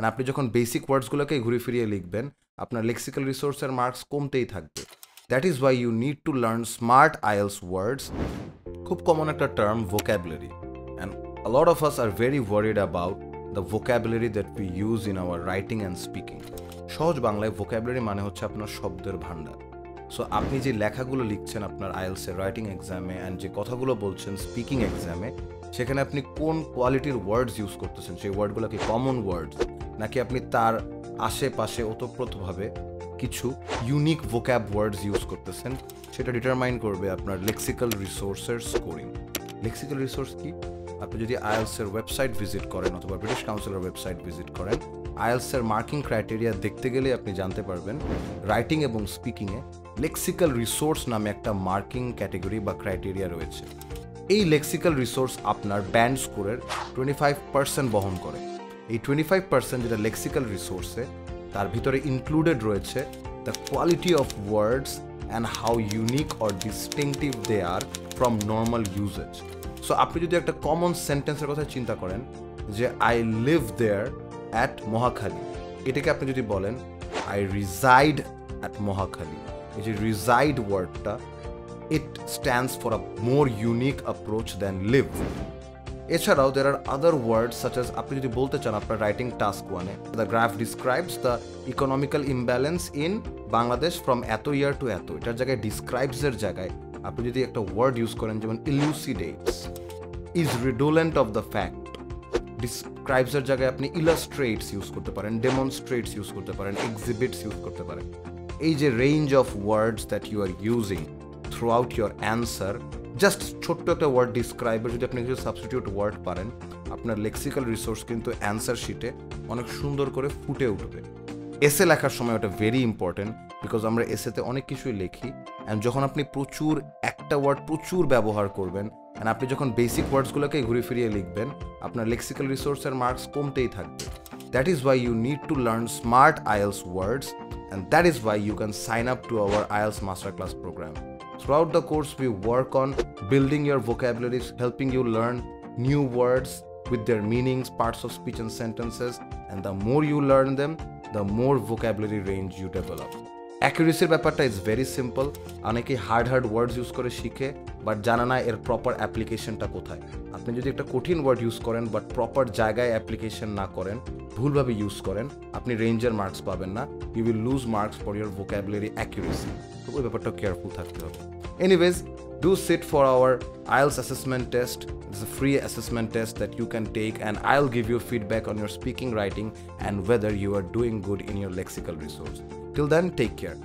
And আপনি যখন basic ওয়ার্ডসগুলোকে ঘুরে ফিরিয়ে লিখবেন আপনার লেক্সিক্যাল রিসোর্সের মার্কস কমতেই থাকবে। That is why you need to learn smart IELTS words. খুব কমন একটা term vocabulary, and a lot of us are very worried about the vocabulary that we use in our writing and speaking. সহজ বাংলায় vocabulary মানে হচ্ছে আপনার শব্দের ভান্ডার। So আপনি যে লেখাগুলো লিখছেন আপনার IELTS এর রাইটিং এক্সামে অ্যান্ড যে কথাগুলো বলছেন স্পিকিং এক্সামে, সেখানে আপনি কোন কোয়ালিটির ওয়ার্ডস ইউজ করতেছেন, সেই ওয়ার্ডগুলো কি কমন ওয়ার্ডস নাকি আপনি তার আশেপাশে ওতপ্রোতভাবে কিছু ইউনিক ভোক্যাব ওয়ার্ডস ইউজ করতেছেন, সেটা ডিটারমাইন করবে আপনার লেক্সিক্যাল রিসোর্সের স্কোরিং। লেক্সিক্যাল রিসোর্স কি? আপনি যদি IELTS এর ওয়েবসাইট ভিজিট করেন অথবা ব্রিটিশ কাউন্সিলের ওয়েবসাইট ভিজিট করেন, IELTS এর মার্কিং ক্রাইটেরিয়া দেখতে গেলে আপনি জানতে পারবেন রাইটিং এবং স্পিকিংয়ে লেক্সিক্যাল রিসোর্স নামে একটা মার্কিং ক্যাটেগরি বা ক্রাইটেরিয়া রয়েছে। এই লেক্সিক্যাল রিসোর্স আপনার ব্যান্ড স্কোরের 25% বহন করে। এই 25% যেটা লেক্সিক্যাল রিসোর্সে, তার ভিতরে ইনক্লুডেড রয়েছে the quality of words and how unique or distinctive they are from normal usage. So আপনি যদি একটা কমন সেন্টেন্সের কথা চিন্তা করেন যে I live there at Mohakhali, এটাকে আপনি যদি বলেন আই রিজাইড অ্যাট মহাখালী, এই যে রিজাইড ওয়ার্ডটা it stands for a more unique approach than live. এছাড়াও there are other words such as আপনি যদি বলতে চান আপনার রাইটিং টাস্ক 1-এ the graph describes the economical imbalance in Bangladesh from এত ইয়ার টু এত, এটার জায়গায় describes এর জায়গায় আপনি যদি একটা ওয়ার্ড ইউজ করেন যেমন elucidates, is redolent of the fact, describes এর জায়গায় আপনি illustrates ইউজ করতে পারেন, demonstrates ইউজ করতে পারেন, exhibits ইউজ করতে পারেন। এই যে range of words that you are using throughout your answer, just ছোট্ট একটা ওয়ার্ড ডিসক্রাইবের যদি আপনি কিছু সাবস্টিটিউট ওয়ার্ড পারেন, আপনার লেক্সিক্যাল রিসোর্স কিন্তু অ্যান্সার শিটে অনেক সুন্দর করে ফুটে উঠবে। এসে লেখার সময় ওটা ভেরি ইম্পর্টেন্ট, বিকজ আমরা এসেতে অনেক কিছুই লিখি, অ্যান্ড যখন আপনি প্রচুর একটা ওয়ার্ড প্রচুর ব্যবহার করবেন অ্যান্ড আপনি যখন বেসিক ওয়ার্ডসগুলোকে ঘুরে ফিরিয়ে লিখবেন আপনার লেক্সিক্যাল রিসোর্সের মার্কস কমতেই থাকবে। That is why you need to learn smart IELTS words, and that is why you can sign up to our IELTS MasterClass program. Throughout the course, we work on building your vocabulary, helping you learn new words with their meanings, parts of speech and sentences, and the more you learn them, the more vocabulary range you develop. Accuracy ব্যাপারটা is very simple. অনেকেই hard ওয়ার্ডস use করে শিখে but জানা না এর proper অ্যাপ্লিকেশনটা কোথায়। আপনি যদি একটা কঠিন ওয়ার্ড ইউজ করেন বাট প্রপার জায়গায় অ্যাপ্লিকেশন না করেন, ভুলভাবে ইউজ করেন, আপনি রেঞ্জের মার্কস পাবেন না, you will lose marks for your vocabulary accuracy. তো ওই ব্যাপারটা কেয়ারফুল থাকতে হবে। Anyways, do sit for our IELTS assessment test. It's a free assessment test that you can take, and I'll give you feedback on your speaking, writing, and whether you are doing good in your lexical resource. Till then, take care.